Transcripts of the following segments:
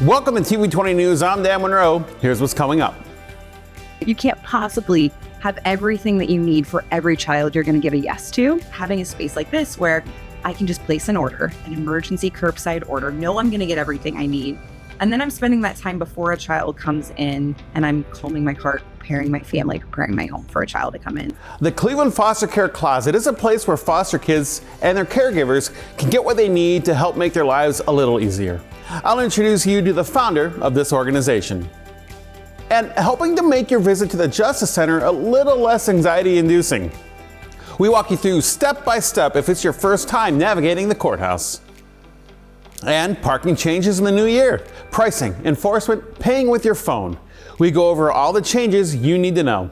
Welcome to TV20 News. I'm Dan Monroe. Here's what's coming up. You can't possibly have everything that you need for every child you're going to give a yes to. Having a space like this where I can just place an order, an emergency curbside order, know I'm going to get everything I need. And then I'm spending that time before a child comes in and I'm calming my heart, preparing my family, preparing my home for a child to come in. The Cleveland Foster Care Closet is a place where foster kids and their caregivers can get what they need to help make their lives a little easier. I'll introduce you to the founder of this organization. And helping to make your visit to the Justice Center a little less anxiety-inducing. We walk you through step by step if it's your first time navigating the courthouse. And parking changes in the new year. Pricing, enforcement, paying with your phone. We go over all the changes you need to know.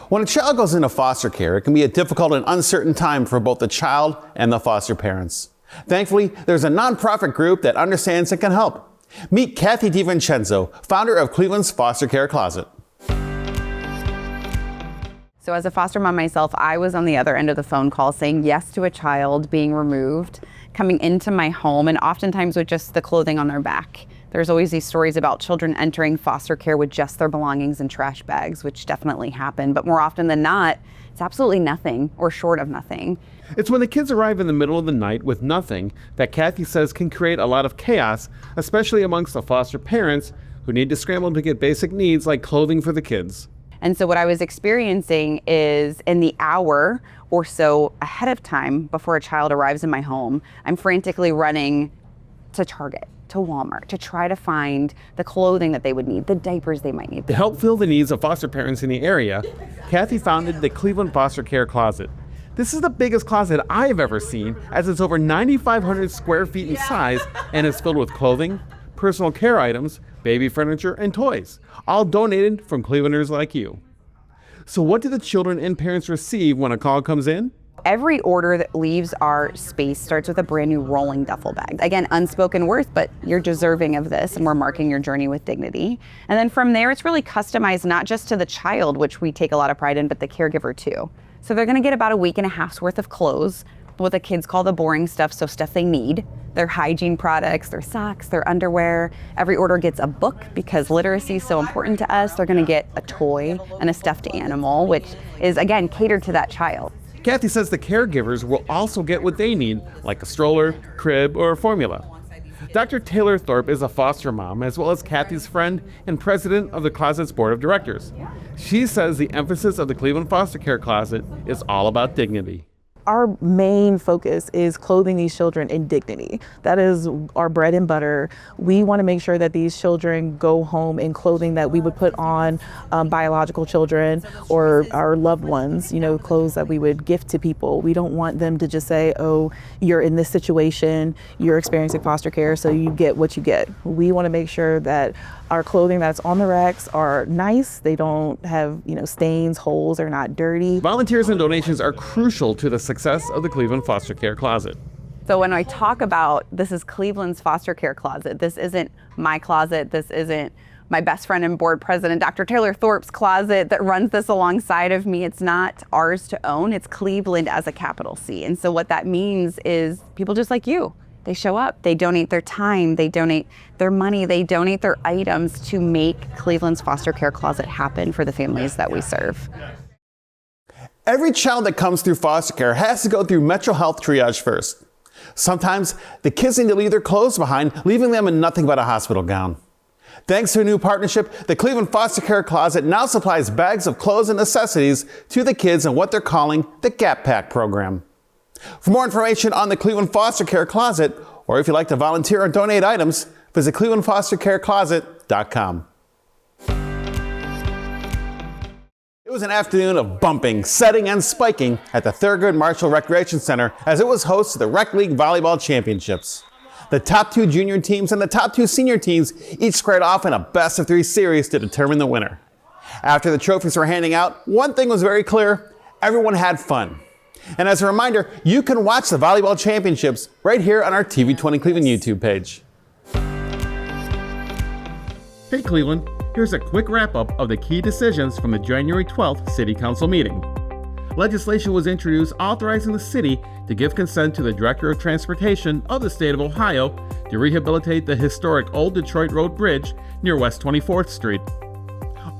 When a child goes into foster care, it can be a difficult and uncertain time for both the child and the foster parents. Thankfully, there's a nonprofit group that understands and can help. Meet Kathy DiVincenzo, founder of Cleveland's Foster Care Closet. So as a foster mom myself, I was on the other end of the phone call saying yes to a child being removed, coming into my home, and oftentimes with just the clothing on their back. There's always these stories about children entering foster care with just their belongings in trash bags, which definitely happen, but more often than not, it's absolutely nothing or short of nothing. It's when the kids arrive in the middle of the night with nothing that Kathy says can create a lot of chaos, especially amongst the foster parents who need to scramble to get basic needs like clothing for the kids. And so what I was experiencing is in the hour or so ahead of time before a child arrives in my home, I'm frantically running to Target, to Walmart, to try to find the clothing that they would need, the diapers they might need. To help fill the needs of foster parents in the area, Kathy founded the Cleveland Foster Care Closet. This is the biggest closet I've ever seen, as it's over 9,500 square feet in size and is filled with clothing, personal care items, baby furniture, and toys, all donated from Clevelanders like you. So what do the children and parents receive when a call comes in? Every order that leaves our space starts with a brand new rolling duffel bag. Again, unspoken worth, but you're deserving of this, and we're marking your journey with dignity. And then from there, it's really customized not just to the child, which we take a lot of pride in, but the caregiver too. So they're gonna get about a week and a half's worth of clothes, what the kids call the boring stuff, so stuff they need, their hygiene products, their socks, their underwear. Every order gets a book because literacy is so important to us. They're gonna get a toy and a stuffed animal, which is, again, catered to that child. Kathy says the caregivers will also get what they need, like a stroller, crib, or formula. Dr. Taylor Thorpe is a foster mom, as well as Kathy's friend and president of the Closet's board of directors. She says the emphasis of the Cleveland Foster Care Closet is all about dignity. Our main focus is clothing these children in dignity. That is our bread and butter. We want to make sure that these children go home in clothing that we would put on biological children or our loved ones, clothes that we would gift to people. We don't want them to just say, oh, you're in this situation, you're experiencing foster care, so you get what you get. We want to make sure that our clothing that's on the racks are nice. They don't have, stains, holes, they're not dirty. Volunteers and donations are crucial to the success of the Cleveland Foster Care Closet. So when I talk about this is Cleveland's Foster Care Closet, this isn't my closet, this isn't my best friend and board president, Dr. Taylor Thorpe's closet that runs this alongside of me. It's not ours to own, it's Cleveland as a capital C. And so what that means is people just like you. They show up, they donate their time, they donate their money, they donate their items to make Cleveland's Foster Care Closet happen for the families that we serve. Every child that comes through foster care has to go through mental health triage first. Sometimes the kids need to leave their clothes behind, leaving them in nothing but a hospital gown. Thanks to a new partnership, the Cleveland Foster Care Closet now supplies bags of clothes and necessities to the kids in what they're calling the Gap Pack program. For more information on the Cleveland Foster Care Closet, or if you'd like to volunteer or donate items, visit clevelandfostercarecloset.com. It was an afternoon of bumping, setting, and spiking at the Thurgood Marshall Recreation Center as it was host to the Rec League Volleyball Championships. The top two junior teams and the top two senior teams each squared off in a best-of-3 series to determine the winner. After the trophies were handing out, one thing was very clear: everyone had fun. And as a reminder, you can watch the Volleyball Championships right here on our TV20 Cleveland YouTube page. Hey Cleveland, here's a quick wrap-up of the key decisions from the January 12th City Council meeting. Legislation was introduced authorizing the city to give consent to the Director of Transportation of the state of Ohio to rehabilitate the historic Old Detroit Road Bridge near West 24th Street.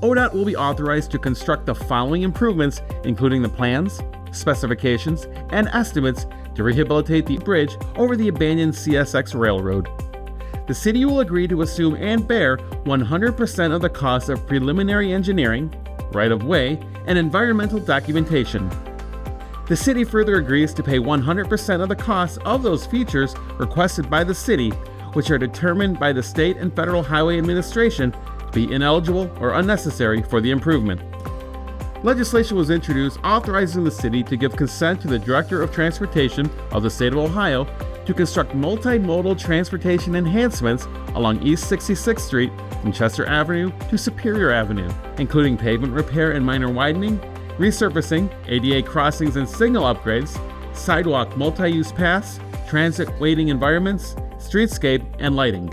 ODOT will be authorized to construct the following improvements, including the plans, specifications, and estimates to rehabilitate the bridge over the abandoned CSX Railroad. The city will agree to assume and bear 100% of the cost of preliminary engineering, right-of-way, and environmental documentation. The city further agrees to pay 100% of the costs of those features requested by the city, which are determined by the State and Federal Highway Administration to be ineligible or unnecessary for the improvement. Legislation was introduced authorizing the city to give consent to the Director of Transportation of the state of Ohio to construct multimodal transportation enhancements along East 66th Street from Chester Avenue to Superior Avenue, including pavement repair and minor widening, resurfacing, ADA crossings and signal upgrades, sidewalk multi-use paths, transit waiting environments, streetscape, and lighting.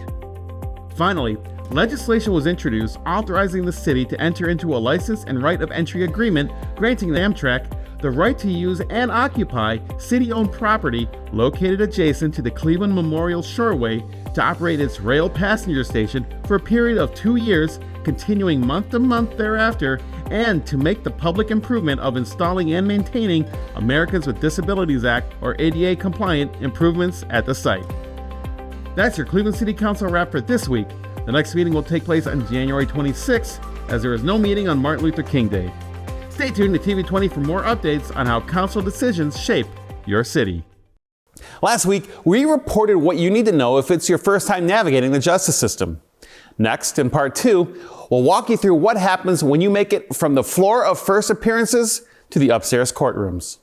Finally, legislation was introduced authorizing the city to enter into a license and right of entry agreement granting Amtrak the right to use and occupy city-owned property located adjacent to the Cleveland Memorial Shoreway to operate its rail passenger station for a period of 2 years, continuing month to month thereafter, and to make the public improvement of installing and maintaining Americans with Disabilities Act or ADA compliant improvements at the site. That's your Cleveland City Council wrap for this week. The next meeting will take place on January 26th, as there is no meeting on Martin Luther King Day. Stay tuned to TV20 for more updates on how council decisions shape your city. Last week, we reported what you need to know if it's your first time navigating the justice system. Next, in part 2, we'll walk you through what happens when you make it from the floor of first appearances to the upstairs courtrooms.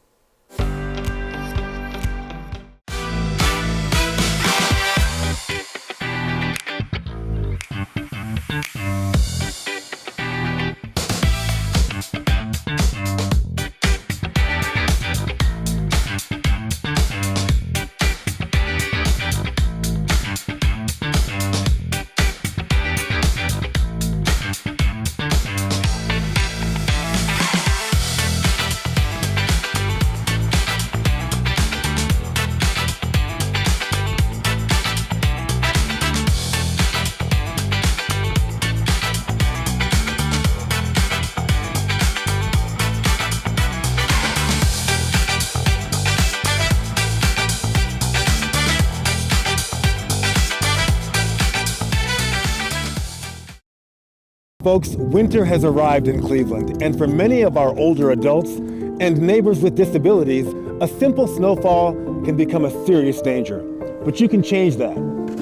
Folks, winter has arrived in Cleveland, and for many of our older adults and neighbors with disabilities, a simple snowfall can become a serious danger. But you can change that.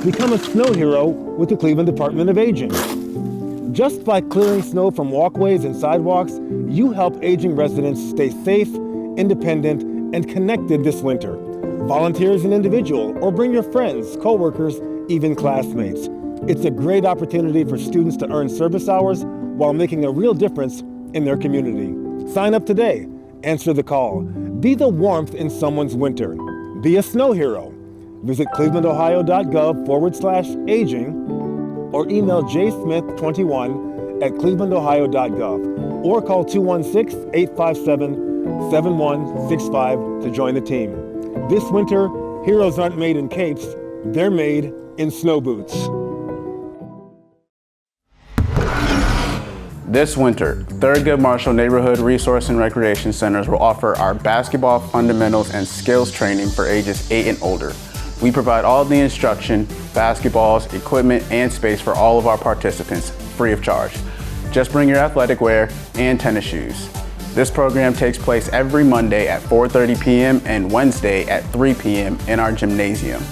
Become a snow hero with the Cleveland Department of Aging. Just by clearing snow from walkways and sidewalks, you help aging residents stay safe, independent, and connected this winter. Volunteer as an individual or bring your friends, coworkers, even classmates. It's a great opportunity for students to earn service hours while making a real difference in their community. Sign up today. Answer the call. Be the warmth in someone's winter. Be a snow hero. Visit clevelandohio.gov/aging or email jsmith21@clevelandohio.gov or call 216-857-7165 to join the team. This winter, heroes aren't made in capes, they're made in snow boots. This winter, Thurgood Marshall Neighborhood Resource and Recreation Centers will offer our basketball fundamentals and skills training for ages 8 and older. We provide all the instruction, basketballs, equipment, and space for all of our participants, free of charge. Just bring your athletic wear and tennis shoes. This program takes place every Monday at 4:30 p.m. and Wednesday at 3 p.m. in our gymnasium.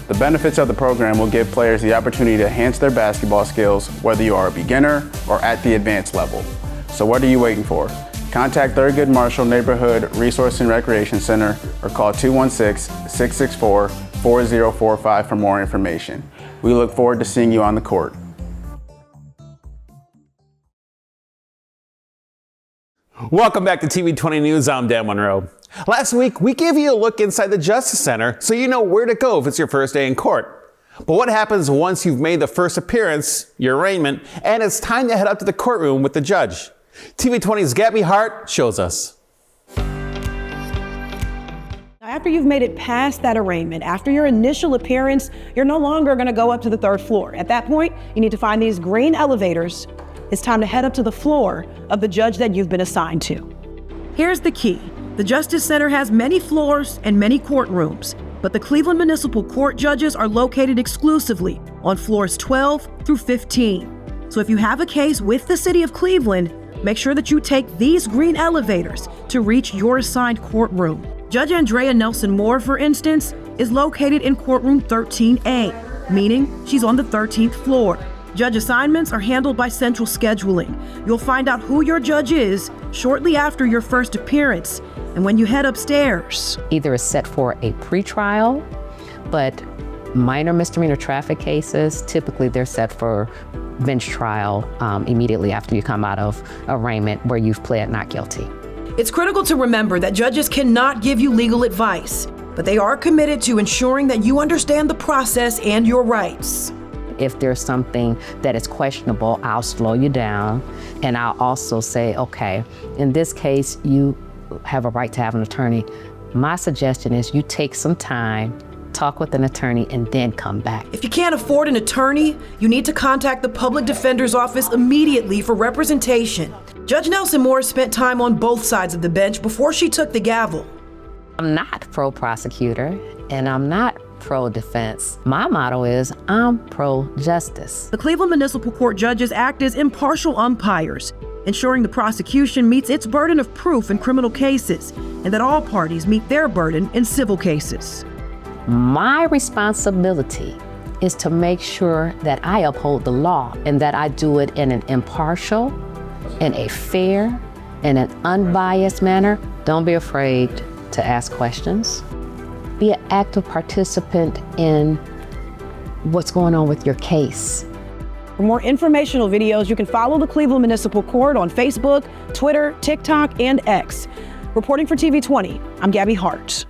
The benefits of the program will give players the opportunity to enhance their basketball skills, whether you are a beginner or at the advanced level. So what are you waiting for? Contact Thurgood Marshall Neighborhood Resource and Recreation Center or call 216-664-4045 for more information. We look forward to seeing you on the court. Welcome back to TV20 News. I'm Dan Monroe. Last week, we gave you a look inside the Justice Center so you know where to go if it's your first day in court. But what happens once you've made the first appearance, your arraignment, and it's time to head up to the courtroom with the judge? TV20's Gabby Hart shows us. I After you've made it past that arraignment, after your initial appearance, you're no longer going to go up to the 3rd floor. At that point, you need to find these green elevators. It's time to head up to the floor of the judge that you've been assigned to. Here's the key. The Justice Center has many floors and many courtrooms, but the Cleveland Municipal Court judges are located exclusively on floors 12 through 15. So if you have a case with the city of Cleveland, make sure that you take these green elevators to reach your assigned courtroom. Judge Andrea Nelson Moore, for instance, is located in courtroom 13A, meaning she's on the 13th floor. Judge assignments are handled by central scheduling. You'll find out who your judge is shortly after your first appearance and when you head upstairs. Either is set for a pretrial, but minor misdemeanor traffic cases, typically they're set for bench trial immediately after you come out of arraignment where you've pled not guilty. It's critical to remember that judges cannot give you legal advice, but they are committed to ensuring that you understand the process and your rights. If there's something that is questionable, I'll slow you down, and I'll also say, okay, in this case, you have a right to have an attorney. My suggestion is you take some time, talk with an attorney, and then come back. If you can't afford an attorney, you need to contact the public defender's office immediately for representation. Judge Nelson Moore spent time on both sides of the bench before she took the gavel. I'm not pro-prosecutor, and I'm not pro-defense. My motto is I'm pro-justice. The Cleveland Municipal Court judges act as impartial umpires, ensuring the prosecution meets its burden of proof in criminal cases and that all parties meet their burden in civil cases. My responsibility is to make sure that I uphold the law and that I do it in an impartial, in a fair, in an unbiased manner. Don't be afraid to ask questions. Be an active participant in what's going on with your case. For more informational videos, you can follow the Cleveland Municipal Court on Facebook, Twitter, TikTok, and X. Reporting for TV20, I'm Gabby Hart.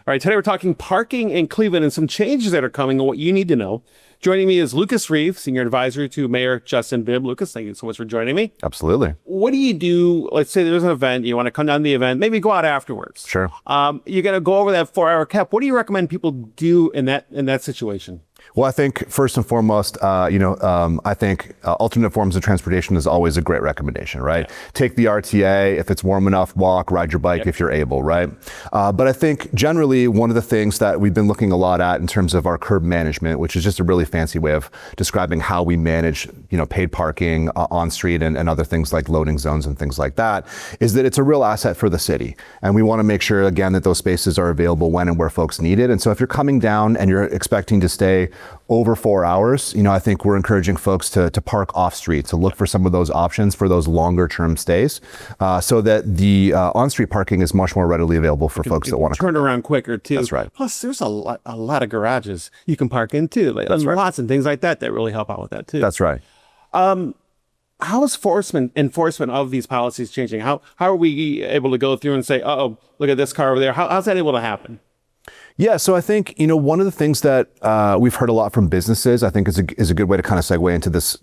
All right, today we're talking parking in Cleveland and some changes that are coming and what you need to know. Joining me is Lucas Reeve, Senior Advisor to Mayor Justin Bibb. Lucas, thank you so much for joining me. Absolutely. What do you do? Let's say there's an event, you want to come down to the event, maybe go out afterwards. Sure. You're going to go over that 4-hour cap. What do you recommend people do in that situation? Well, I think first and foremost, I think alternate forms of transportation is always a great recommendation, right? Yeah. Take the RTA. If it's warm enough, walk, ride your bike if you're able, right? But I think generally one of the things that we've been looking a lot at in terms of our curb management, which is just a really fancy way of describing how we manage, paid parking on street and other things like loading zones and things like that, is that it's a real asset for the city. And we want to make sure, again, that those spaces are available when and where folks need it. And so if you're coming down and you're expecting to stay over 4 hours, I think we're encouraging folks to park off street, to look for some of those options for those longer term stays, so that the on-street parking is much more readily available for folks that want to turn around quicker too. That's right. Plus, there's a lot of garages you can park in too. Like, that's right. Lots and things like that really help out with that too. That's right. How is enforcement of these policies changing? How are we able to go through and say, oh, look at this car over there? How's that able to happen? Yeah, so I think, one of the things that we've heard a lot from businesses, I think is a good way to kind of segue into this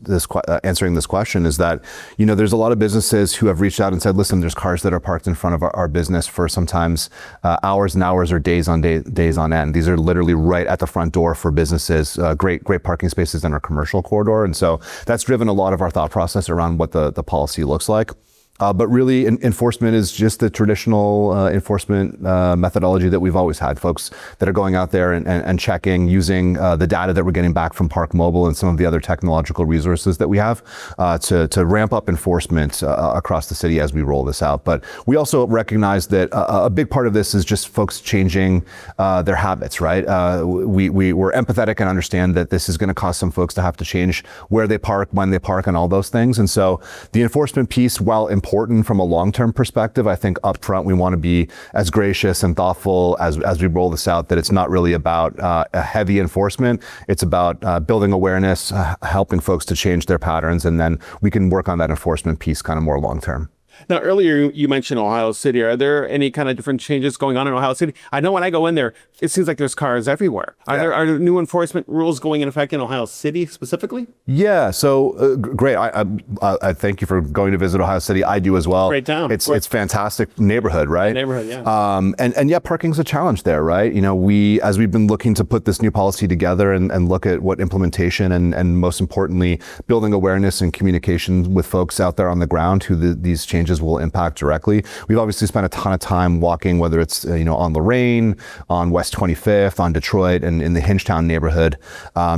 answering this question, is that, there's a lot of businesses who have reached out and said, listen, there's cars that are parked in front of our business for sometimes hours and hours or days on end. These are literally right at the front door for businesses, great parking spaces in our commercial corridor. And so that's driven a lot of our thought process around what the policy looks like. But really, enforcement is just the traditional enforcement methodology that we've always had. Folks that are going out there and checking, using the data that we're getting back from Park Mobile and some of the other technological resources that we have to ramp up enforcement across the city as we roll this out. But we also recognize that a big part of this is just folks changing their habits, right? We're empathetic and understand that this is going to cause some folks to have to change where they park, when they park, and all those things. And so the enforcement piece, while important from a long-term perspective, I think up front we want to be as gracious and thoughtful as we roll this out, that it's not really about a heavy enforcement. It's about building awareness, helping folks to change their patterns, and then we can work on that enforcement piece kind of more long-term. Now, earlier you mentioned Ohio City. Are there any kind of different changes going on in Ohio City? I know when I go in there, it seems like there's cars everywhere. Are there new enforcement rules going in effect in Ohio City specifically? Yeah, so great. I thank you for going to visit Ohio City. I do as well. Great town. It's fantastic neighborhood, right? Neighborhood, yeah. And yeah, parking's a challenge there, right? You know, as we've been looking to put this new policy together and look at what implementation and most importantly, building awareness and communication with folks out there on the ground who these changes will impact directly. We've obviously spent a ton of time walking, whether it's on Lorraine, on West 25th, on Detroit, and in the Hingetown neighborhood,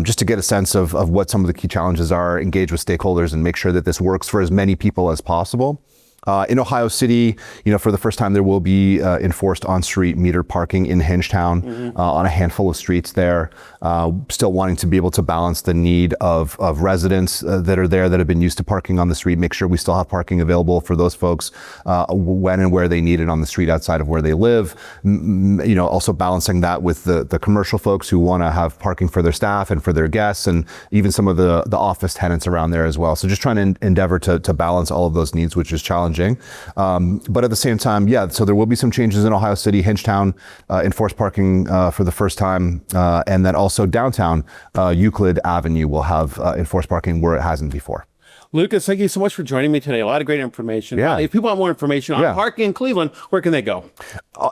just to get a sense of what some of the key challenges are, engage with stakeholders, and make sure that this works for as many people as possible. In Ohio City, for the first time, there will be enforced on-street metered parking in Hingetown on a handful of streets there. Still wanting to be able to balance the need of residents that are there that have been used to parking on the street, make sure we still have parking available for those folks when and where they need it on the street outside of where they live. Also balancing that with the commercial folks who want to have parking for their staff and for their guests, and even some of the office tenants around there as well. So just trying to endeavor to balance all of those needs, which is challenging. But at the same time, so there will be some changes in Ohio City. Hingetown enforced parking for the first time, and then also downtown Euclid Avenue will have enforced parking where it hasn't before. Lucas, thank you so much for joining me today. A lot of great information. Yeah. If people want more information on parking in Cleveland, where can they go?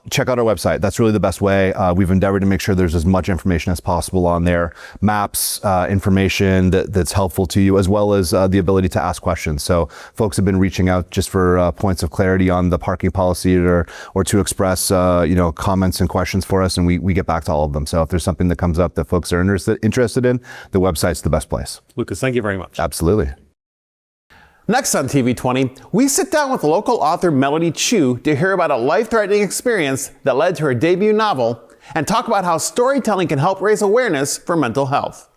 Check out our website. That's really the best way. We've endeavored to make sure there's as much information as possible on there. Maps, information that's helpful to you, as well as the ability to ask questions. So folks have been reaching out just for points of clarity on the parking policy or to express comments and questions for us, and we get back to all of them. So if there's something that comes up that folks are interested in, the website's the best place. Lucas, thank you very much. Absolutely. Next on TV20, we sit down with local author Melody Chu to hear about a life-threatening experience that led to her debut novel and talk about how storytelling can help raise awareness for mental health.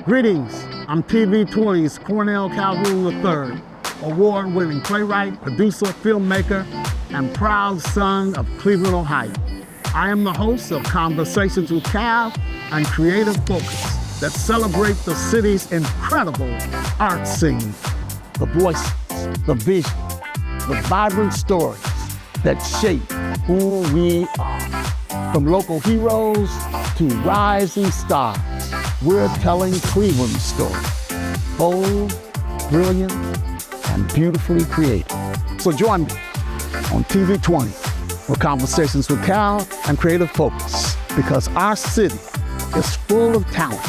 Greetings, I'm TV20's Cornell Calhoun III, award-winning playwright, producer, filmmaker, and proud son of Cleveland, Ohio. I am the host of Conversations with Cal and Creative Focus that celebrate the city's incredible art scene. The voices, the vision, the vibrant stories that shape who we are. From local heroes to rising stars, we're telling Cleveland's story. Bold, brilliant, and beautifully creative. So join me on TV20 for Conversations with Cal and Creative Focus, because our city is full of talent,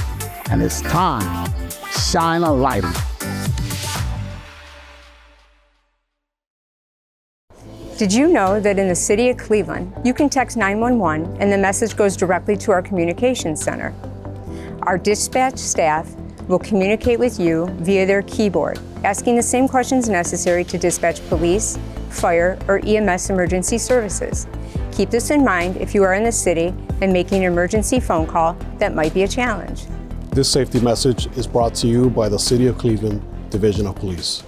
and it's time to shine a light on it. Did you know that in the city of Cleveland, you can text 911 and the message goes directly to our communications center? Our dispatch staff will communicate with you via their keyboard, asking the same questions necessary to dispatch police, fire, or EMS emergency services. Keep this in mind if you are in the city and making an emergency phone call that might be a challenge. This safety message is brought to you by the City of Cleveland Division of Police.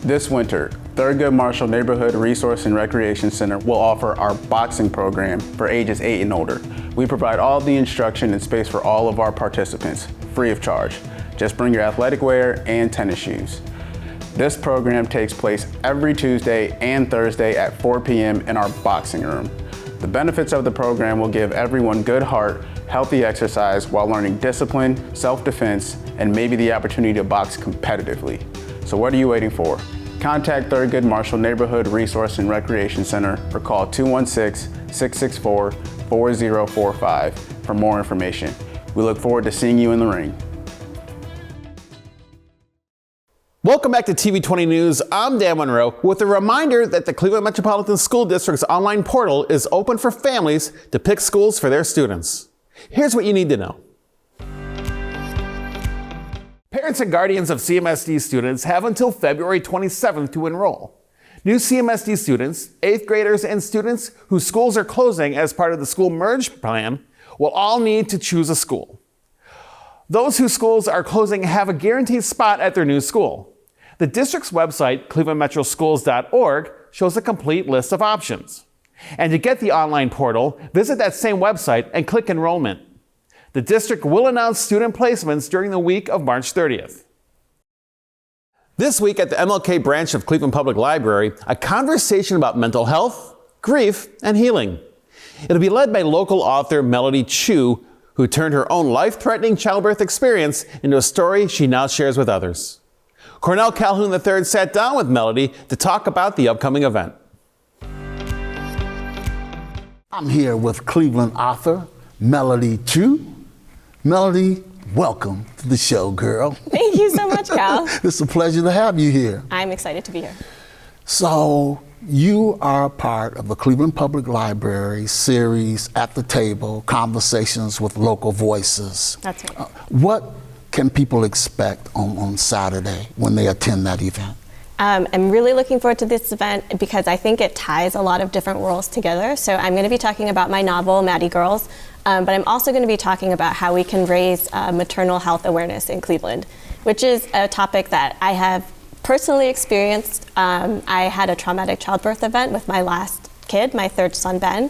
This winter, Thurgood Marshall Neighborhood Resource and Recreation Center will offer our boxing program for ages 8 and older. We provide all the instruction and space for all of our participants, free of charge. Just bring your athletic wear and tennis shoes. This program takes place every Tuesday and Thursday at 4 p.m. in our boxing room. The benefits of the program will give everyone good heart, healthy exercise while learning discipline, self-defense, and maybe the opportunity to box competitively. So what are you waiting for? Contact Thurgood Marshall Neighborhood Resource and Recreation Center or call 216-664-4045 for more information. We look forward to seeing you in the ring. Welcome back to TV20 News. I'm Dan Monroe with a reminder that the Cleveland Metropolitan School District's online portal is open for families to pick schools for their students. Here's what you need to know. Parents and guardians of CMSD students have until February 27th to enroll. New CMSD students, 8th graders, and students whose schools are closing as part of the school merge plan will all need to choose a school. Those whose schools are closing have a guaranteed spot at their new school. The district's website, clevelandmetroschools.org, shows a complete list of options. And to get the online portal, visit that same website and click Enrollment. The district will announce student placements during the week of March 30th. This week at the MLK branch of Cleveland Public Library, a conversation about mental health, grief, and healing. It'll be led by local author Melody Chu, who turned her own life-threatening childbirth experience into a story she now shares with others. Cornell Calhoun III sat down with Melody to talk about the upcoming event. I'm here with Cleveland author Melody Chu. Melody, welcome to the show, girl. Thank you so much, Cal. It's a pleasure to have you here. I'm excited to be here. So, you are a part of the Cleveland Public Library series At the Table, Conversations with Local Voices. That's right. What can people expect on Saturday when they attend that event? I'm really looking forward to this event because I think it ties a lot of different worlds together. So I'm going to be talking about my novel, Maddie Girls, but I'm also going to be talking about how we can raise maternal health awareness in Cleveland, which is a topic that I have personally experienced. I had a traumatic childbirth event with my last kid, my third son, Ben,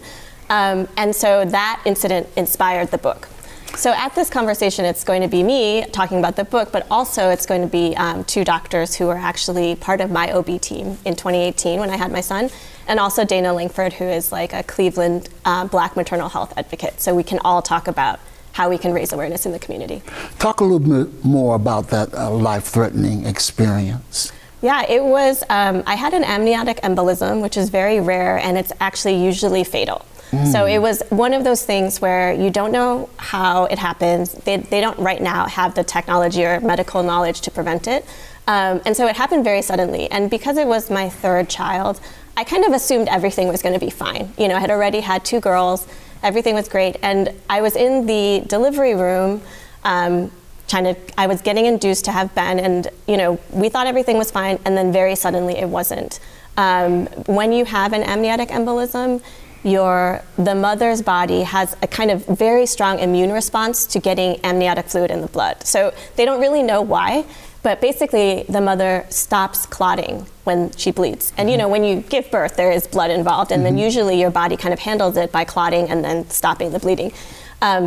and so that incident inspired the book. So at this conversation, it's going to be me talking about the book, but also it's going to be two doctors who were actually part of my OB team in 2018 when I had my son, and also Dana Langford, who is like a Cleveland Black maternal health advocate. So we can all talk about how we can raise awareness in the community. Talk a little bit more about that life-threatening experience. Yeah, it was, I had an amniotic embolism, which is very rare, and it's actually usually fatal. So it was one of those things where you don't know how it happens. They don't right now have the technology or medical knowledge to prevent it. And so it happened very suddenly. And because it was my third child, I kind of assumed everything was going to be fine. You know, I had already had two girls, everything was great. And I was in the delivery room, I was getting induced to have Ben, and you know, we thought everything was fine, and then very suddenly it wasn't. When you have an amniotic embolism, the mother's body has a kind of very strong immune response to getting amniotic fluid in the blood. So they don't really know why, but basically the mother stops clotting when she bleeds. And you know, when you give birth, there is blood involved, and then usually your body kind of handles it by clotting and then stopping the bleeding.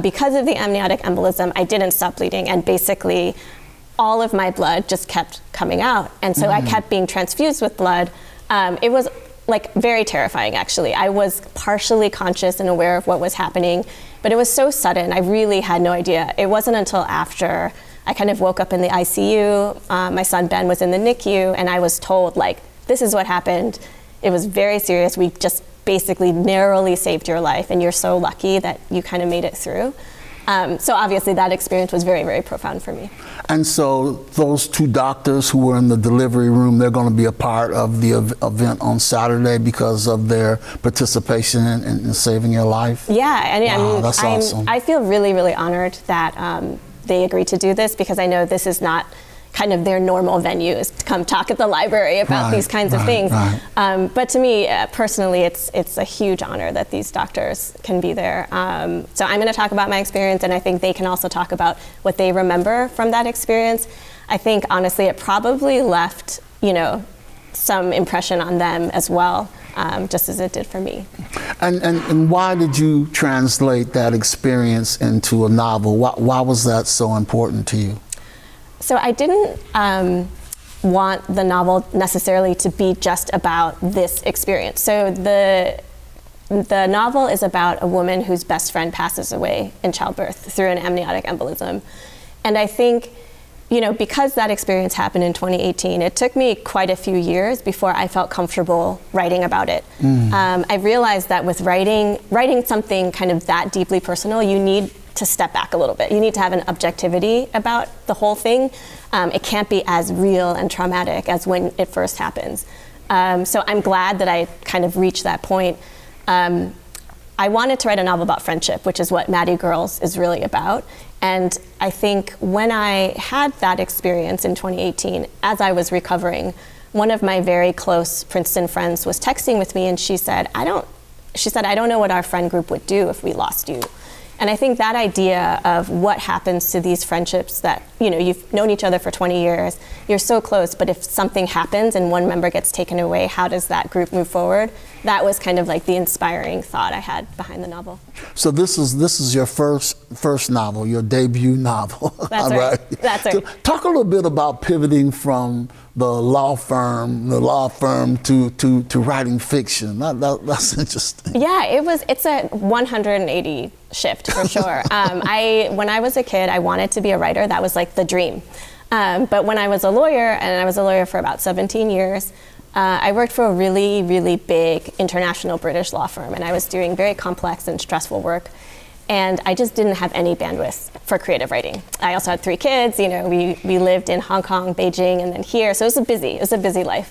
Because of the amniotic embolism, I didn't stop bleeding, and basically all of my blood just kept coming out. And so I kept being transfused with blood. It was like very terrifying, actually. I was partially conscious and aware of what was happening, but it was so sudden, I really had no idea. It wasn't until after I kind of woke up in the ICU, my son Ben was in the NICU, and I was told, like, this is what happened. It was very serious. We just basically narrowly saved your life, and you're so lucky that you kind of made it through. So obviously that experience was very, very profound for me. And so those two doctors who were in the delivery room, they're going to be a part of the event on Saturday because of their participation in saving your life? Yeah, and wow, that's awesome. I feel really, really honored that they agreed to do this, because I know this is not kind of their normal venue, is to come talk at the library about these kinds of things. But to me, personally, it's a huge honor that these doctors can be there. So I'm going to talk about my experience, and I think they can also talk about what they remember from that experience. I think, honestly, it probably left, you know, some impression on them as well, just as it did for me. And why did you translate that experience into a novel? Why was that so important to you? So I didn't want the novel necessarily to be just about this experience. So the novel is about a woman whose best friend passes away in childbirth through an amniotic embolism. And I think, you know, because that experience happened in 2018, it took me quite a few years before I felt comfortable writing about it. I realized that with writing something kind of that deeply personal, you need to step back a little bit. You need to have an objectivity about the whole thing. It can't be as real and traumatic as when it first happens. So I'm glad that I kind of reached that point. I wanted to write a novel about friendship, which is what Maddie Girls is really about. And I think when I had that experience in 2018, as I was recovering, one of my very close Princeton friends was texting with me, and she said, I don't know what our friend group would do if we lost you. And I think that idea of what happens to these friendships that, you know, you've known each other for 20 years, you're so close, but if something happens and one member gets taken away, how does that group move forward? That was kind of like the inspiring thought I had behind the novel. So this is your first novel, your debut novel. That's right. That's right. So talk a little bit about pivoting from the law firm to writing fiction. That's interesting. Yeah, it's a 180 shift for sure. When I was a kid, I wanted to be a writer. That was like the dream. But when I was a lawyer, and I was a lawyer for about 17 years, I worked for a really, really big international British law firm, and I was doing very complex and stressful work. And I just didn't have any bandwidth for creative writing. I also had 3 kids. You know, we lived in Hong Kong, Beijing, and then here. So it was a busy life.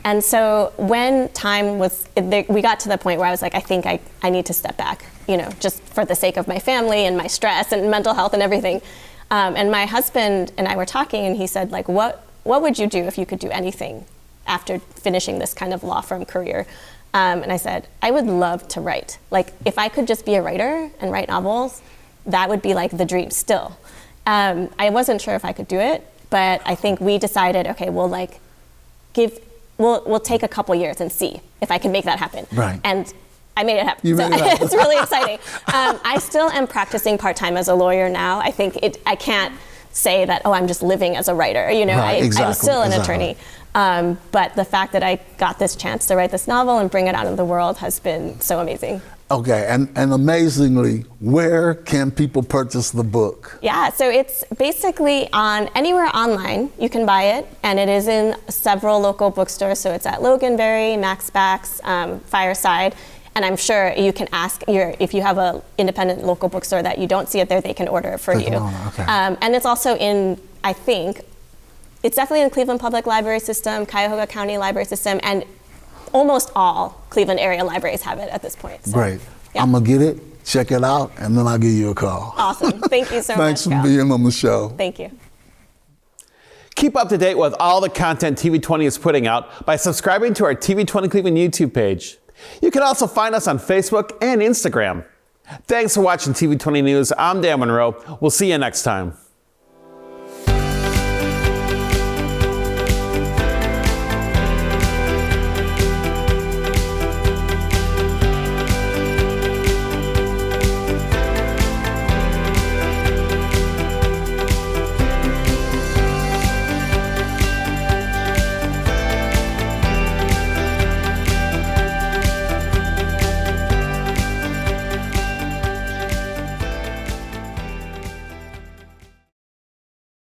And so when time was, we got to the point where I was like, I think I need to step back, you know, just for the sake of my family and my stress and mental health and everything. And my husband and I were talking, and he said, like, what would you do if you could do anything after finishing this kind of law firm career? And I said, I would love to write. Like, if I could just be a writer and write novels, that would be like the dream still. I wasn't sure if I could do it, but I think we decided, okay, we'll take a couple years and see if I can make that happen. Right. And I made it happen. You so made it happen. It's really exciting. I still am practicing part-time as a lawyer now. I think I can't say that, I'm just living as a writer. You know, Right, exactly, I'm still an exactly. attorney. But the fact that I got this chance to write this novel and bring it out into the world has been so amazing. Okay, and amazingly, where can people purchase the book? Yeah, so it's basically on anywhere online. You can buy it, and it is in several local bookstores. So it's at Loganberry, Max Backs, Fireside. And I'm sure you can ask if you have an independent local bookstore that you don't see it there, they can order it for you. Okay. And it's also in, I think, it's definitely in the Cleveland Public Library System, Cuyahoga County Library System, and almost all Cleveland area libraries have it at this point. So, Great. yeah. I'm going to get it, check it out, and then I'll give you a call. Awesome. Thank you so Thanks much. for being on the show. Thank you. Keep up to date with all the content TV20 is putting out by subscribing to our TV20 Cleveland YouTube page. You can also find us on Facebook and Instagram. Thanks for watching TV20 News. I'm Dan Monroe. We'll see you next time.